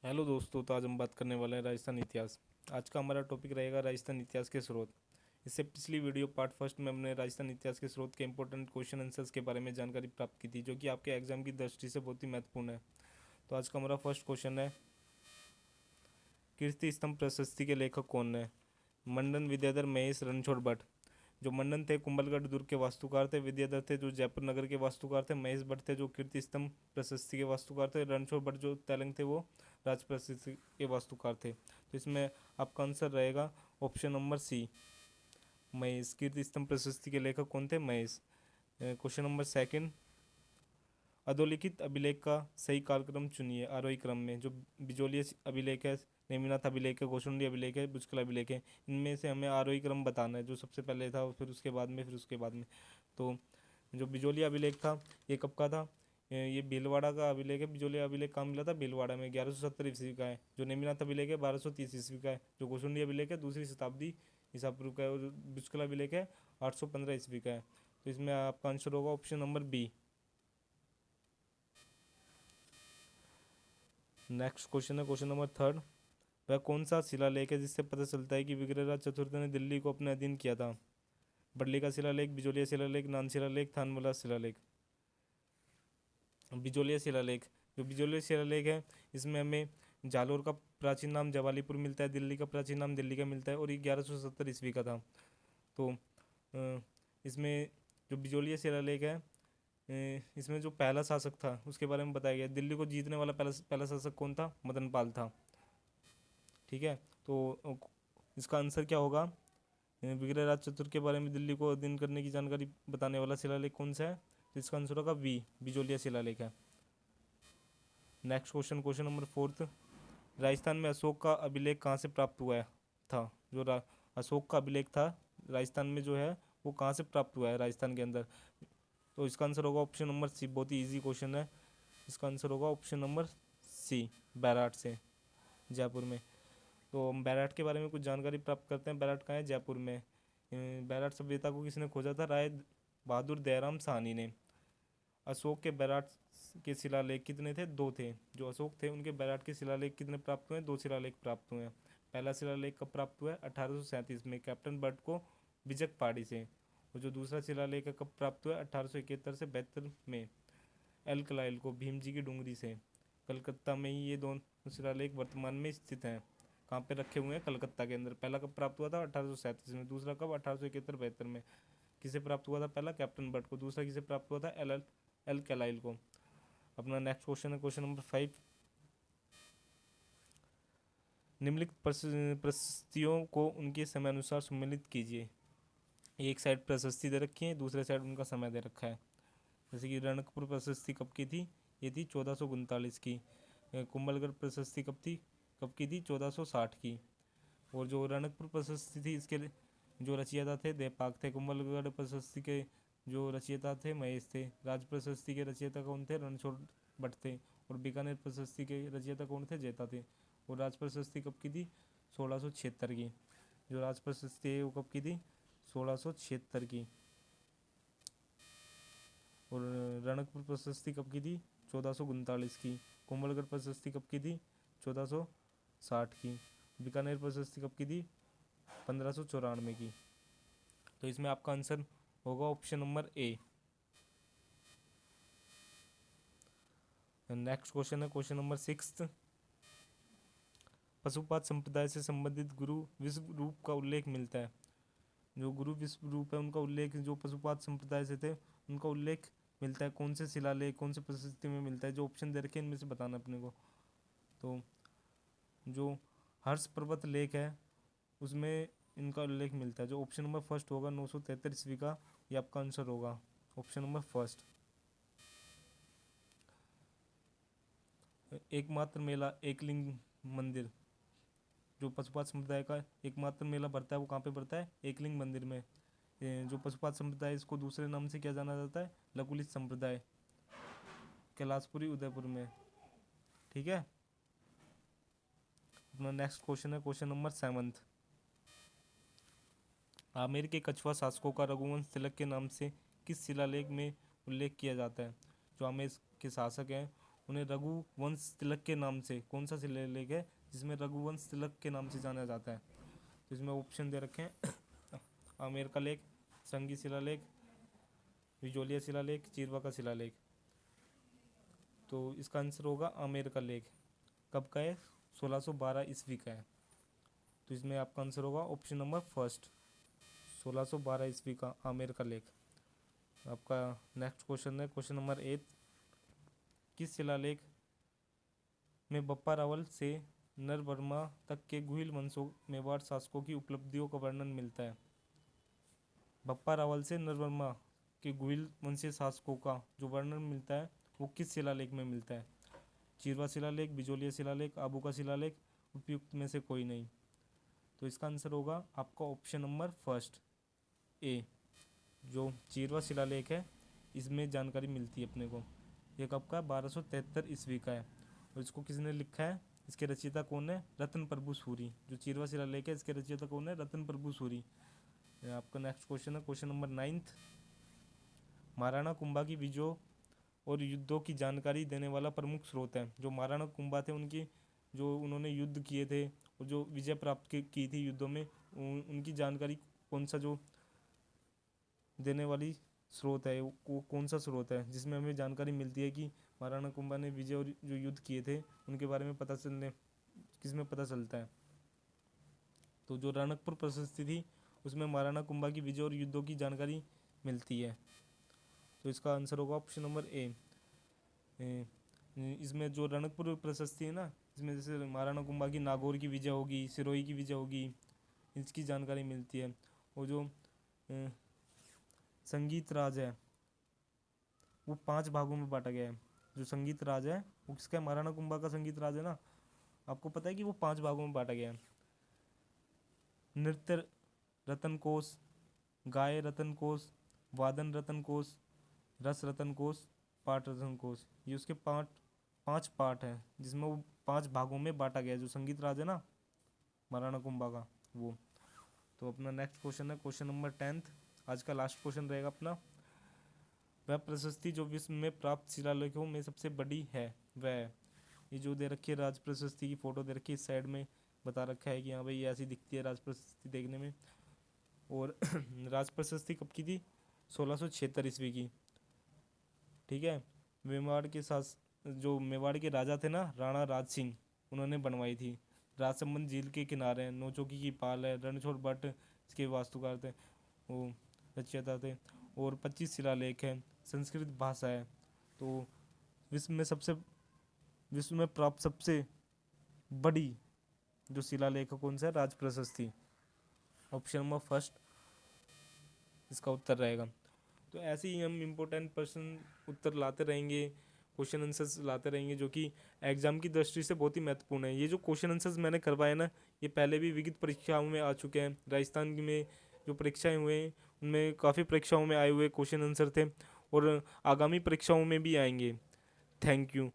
Hello दोस्तों, तो आज हम बात करने वाले हैं राजस्थान इतिहास। आज का हमारा टॉपिक रहेगा राजस्थान इतिहास के स्रोत। इससे पिछली वीडियो पार्ट फर्स्ट में हमने राजस्थान इतिहास के स्रोत के इंपॉर्टेंट क्वेश्चन आंसर्स के बारे में जानकारी प्राप्त की थी, जो कि आपके एग्जाम की दृष्टि से बहुत ही महत्वपूर्ण है। तो आज का हमारा फर्स्ट क्वेश्चन है, कीर्ति स्तंभ प्रशस्ति के लेखक कौन है? मंडन, विद्याधर, महेश, रणछोड़ भट्ट। जो मंडन थे कुंभलगढ़ दुर्ग के वास्तुकार थे, विद्याधर थे जो जयपुर नगर के वास्तुकार थे, महेश भट्ट थे जो कीर्ति स्तंभ प्रशस्ति के वास्तुकार थे, रणछोड़ भट्ट जो तेलंग थे वो राज प्रशस्ति के वास्तुकार थे। तो इसमें आपका आंसर रहेगा ऑप्शन नंबर सी, महेश। कीर्ति स्तंभ प्रशस्ति के लेखक कौन थे? महेश। क्वेश्चन नंबर सेकंड, अधोलिखित अभिलेख का सही कालक्रम चुनिए आरोही क्रम में। जो बिजोलिया अभिलेख है, नेमिनाथ अभिलेख है, कौशुंडी अभिलेख है, बुचकला अभिलेख है, इनमें से हमें आरोही क्रम बताना है, जो सबसे पहले था फिर उसके बाद में फिर उसके बाद में। तो जो बिजोलिया अभिलेख था ये कब का था? ये भीलवाड़ा का अभिलेख है। बिजोलिया अभिलेख कहाँ मिला था? भीलवाड़ा में, 1170 ईस्वी का है। जो नेमिनाथ अभिलेख है 1230 ईस्वी का है। जो कौशुंडी अभिलेख है 2री शताब्दी ईसा पूर्व का है। और जो बुचकला अभिलेख है 815 ईस्वी का है। तो इसमें आपका आंसर होगा option number B. Next question है क्वेश्चन नंबर थर्ड, वह कौन सा शिलालेख है जिससे पता चलता है कि विग्रहराज चतुर्थ ने दिल्ली को अपने अधीन किया था? बडली का शिलालेख, बिजोलिया शिलालेख, नान शिलालेख, थानवाला शिलालेख। बिजोलिया शिलालेख। जो बिजोलिया शिलालेख है इसमें हमें जालोर का प्राचीन नाम जवालीपुर मिलता है, दिल्ली का प्राचीन नाम दिल्ली का मिलता है, और ये 1170 ईस्वी का था। तो इसमें जो बिजोलिया शिलालेख है, इसमें जो पहला शासक था उसके बारे में बताया गया। दिल्ली को जीतने वाला पहला पहला शासक कौन था? मदन पाल था। ठीक है, तो इसका आंसर क्या होगा? विग्रहराज चतुर्थ के बारे में दिल्ली को अधीन करने की जानकारी बताने वाला शिलालेख कौन सा है? तो इसका आंसर होगा बी, बिजोलिया शिलालेख है। Next question, question number fourth, Rajasthan में अशोक का अभिलेख कहाँ से प्राप्त हुआ है था? जो अशोक का अभिलेख था राजस्थान में जो है वो कहाँ से प्राप्त हुआ है राजस्थान के अंदर? तो इसका आंसर होगा ऑप्शन नंबर सी। बहुत ही ईजी क्वेश्चन है। इसका आंसर होगा ऑप्शन नंबर सी, बैराट से, जयपुर में। तो हम बैराट के बारे में कुछ जानकारी प्राप्त करते हैं। बैराट कहाँ है? जयपुर में। बैराट सभ्यता को किसने खोजा था? राय बहादुर दयाराम साहनी ने। अशोक के बैराट के शिलालेख कितने थे? दो थे। जो अशोक थे उनके बैराट के शिलालेख कितने प्राप्त हुए? दो शिलालेख प्राप्त हुए हैं। पहला शिलालेख कब प्राप्त हुआ है? 1837 में कैप्टन बर्ट को बिजक पहाड़ी से। और जो दूसरा शिलालेख है कब प्राप्त हुआ है? 1871 से 72 में एल कलाइल को भीम जी की डूंगरी से। कलकत्ता में ही ये दोनों शिलालेख वर्तमान में स्थित हैं। कहाँ पे रखे हुए हैं? कलकत्ता के अंदर। पहला कब प्राप्त हुआ था? 1837 में। दूसरा कब? 1871-72 में। किसे प्राप्त हुआ था? पहला कैप्टन बर्ट को, दूसरा किसे प्राप्त हुआ था? एल एल कैलाइल को। अपना नेक्स्ट क्वेश्चन है क्वेश्चन नंबर 5, निम्नलिखित प्रशस्तियों को उनके समय अनुसार सम्मिलित कीजिए। एक साइड प्रशस्ति दे रखी है, दूसरे साइड उनका समय दे रखा है। जैसे कि रणकपुर प्रशस्ति कब की थी? ये थी 1439 की। कुंभलगढ़ प्रशस्ति कब की थी? 1460 की। और जो रणकपुर प्रशस्ति थी इसके जो रचयिता थे देवपाग थे। कुंभलगढ़ प्रशस्ति के जो रचयिता थे महेश थे। राज प्रशस्ति के रचयिता कौन थे? रणछोड़ भट्ट थे। और बीकानेर प्रशस्ति के रचयिता कौन थे? जेता थे। और राज प्रशस्ति कब की थी? 1676 की। जो राज प्रशस्ति है वो कब की थी? 1676 की। और रणकपुर प्रशस्ति कब की थी? 1439 की। कुंभलगढ़ प्रशस्ति कब की थी? 1460 की। बीकानेर प्रशस्ति कब की थी? 1594 की। तो इसमें आपका आंसर होगा option number A. Next question है क्वेश्चन नंबर 6, पशुपात संप्रदाय से संबंधित गुरु विश्व रूप का उल्लेख मिलता है। जो गुरु विश्व रूप है उनका उल्लेख जो पशुपात संप्रदाय से थे उनका उल्लेख मिलता है कौन से शिलालेख, कौन से प्रशस्ति में मिलता है? जो ऑप्शन दे रखे हैं इनमें से बताना अपने को। तो जो हर्ष पर्वत लेख है उसमें इनका उल्लेख मिलता है। जो ऑप्शन नंबर फर्स्ट होगा 973 ईस्वी का, ये आपका आंसर होगा ऑप्शन नंबर फर्स्ट। एकमात्र मेला एकलिंग मंदिर, जो पशुपात संप्रदाय का एकमात्र मेला भरता है वो कहाँ पे भरता है? एकलिंग मंदिर में। जो पशुपात संप्रदाय इसको दूसरे नाम से क्या जाना जाता है? लकुलित संप्रदाय, कैलाशपुरी उदयपुर में। ठीक है, अपना नेक्स्ट क्वेश्चन है क्वेश्चन नंबर 7, आमेर के कछुआ शासकों का रघुवंश तिलक के नाम से किस शिलालेख में उल्लेख किया जाता है? जो आमेर के शासक हैं उन्हें रघुवंश तिलक के नाम से, कौन सा शिलालेख है जिसमें रघुवंश तिलक के नाम से जाना जाता है? तो इसमें ऑप्शन दे रखे हैं आमेर का लेख, संगी शिलालेख, विजोलिया शिलालेख, चिरवा का शिलालेख। तो इसका आंसर होगा आमेर का लेख। कब का है? 1612 ईस्वी का है। तो इसमें आपका आंसर होगा ऑप्शन नंबर फर्स्ट, 1612 ईस्वी का आमेर का लेख। आपका नेक्स्ट क्वेश्चन है क्वेश्चन नंबर 8। किस शिलालेख में बप्पा रावल से नरवर्मा तक के गुहिल वंशों मेवाड़ शासकों की उपलब्धियों का वर्णन मिलता है? बप्पा रावल से नरवर्मा के गुहिल वंशीय शासकों का जो वर्णन मिलता है वो किस शिलालेख में मिलता है? चिरवा शिलालेख, बिजोलिया शिलालेख, आबू का शिलालेख, उपयुक्त में से कोई नहीं। तो इसका आंसर होगा आपका ऑप्शन नंबर फर्स्ट ए, जो चिरवा शिलालेख है इसमें जानकारी मिलती है अपने को। ये कब का? 1273 ईस्वी का है। और इसको किसने लिखा है? इसके रचयिता कौन है? रतन प्रभु सूरी। जो चिरवा शिलालेख है इसके रचयिता कौन है? रतन प्रभु सूरी। आपका नेक्स्ट क्वेश्चन है क्वेश्चन नंबर 9। महाराणा कुंभा की विजयों और युद्धों की जानकारी देने वाला प्रमुख स्रोत है। जो महाराणा कुंभा थे उनकी जो उन्होंने युद्ध किए थे और जो विजय प्राप्त की थी युद्धों में, उनकी जानकारी कौन सा जो देने वाली स्रोत है वो कौन सा स्रोत है जिसमें हमें जानकारी मिलती है कि महाराणा कुंभा ने विजय और जो युद्ध किए थे उनके बारे में पता चलने किस में पता चलता है? तो जो रणकपुर प्रशस्ति थी उसमें महाराणा कुंभा की विजय और युद्धों की जानकारी मिलती है। तो इसका आंसर होगा ऑप्शन नंबर ए। इसमें जो रणकपुर प्रशस्ति है ना, इसमें जैसे महाराणा कुंभा की नागौर की विजय होगी, सिरोही की विजय होगी, इसकी जानकारी मिलती है। और जो संगीत राज है वो 5 भागों में बांटा गया है। जो संगीत राज है वो किसका? महाराणा कुंभा का संगीत राज है ना। आपको पता है कि वो 5 भागों में बांटा गया है। नृत्य रतन कोश, गाय रतन कोश, वादन रतन कोश, रस रतन कोश, पाठ रतन कोश। ये उसके पांच पार्ट हैं जिसमें वो 5 भागों में बांटा गया है जो संगीत राज है ना महाराणा कुंभा का वो। तो अपना नेक्स्ट क्वेश्चन है क्वेश्चन नंबर 10। आज का लास्ट क्वेश्चन रहेगा अपना। वह प्रशस्ति जो विश्व में प्राप्त शिलालेखों में सबसे बड़ी है वह। ये जो दे रखी है राज प्रशस्ति की फोटो दे रखी है, इस साइड में बता रखा है कि हाँ भाई ये ऐसी दिखती है राज प्रशस्ति देखने में। और राज प्रशस्ति कब की थी? 1676 ईस्वी की। ठीक है। मेवाड़ के साथ जो मेवाड़ के राजा थे ना राणा राज सिंह, उन्होंने बनवाई थी। राजसमंद झील के किनारे नौचौकी की पाल है, रणछोड़ भट्ट इसके वास्तुकार थे, वो रचयिता थे। और 25 शिलालेख हैं, संस्कृत भाषा है। तो विश्व में प्राप्त सबसे बड़ी जो शिलालेख है कौन सा है? राज प्रशस्ति। ऑप्शन नंबर फर्स्ट इसका उत्तर रहेगा। तो ऐसे ही हम इम्पोर्टेंट प्रश्न उत्तर लाते रहेंगे, क्वेश्चन आंसर्स लाते रहेंगे जो कि एग्जाम की दृष्टि से बहुत ही महत्वपूर्ण है। ये जो क्वेश्चन आंसर्स मैंने करवाए ना ये पहले भी विविध परीक्षाओं में आ चुके हैं। राजस्थान में जो परीक्षाएं हुए हैं उनमें काफ़ी परीक्षाओं में आए हुए क्वेश्चन आंसर थे और आगामी परीक्षाओं में भी आएंगे। Thank you.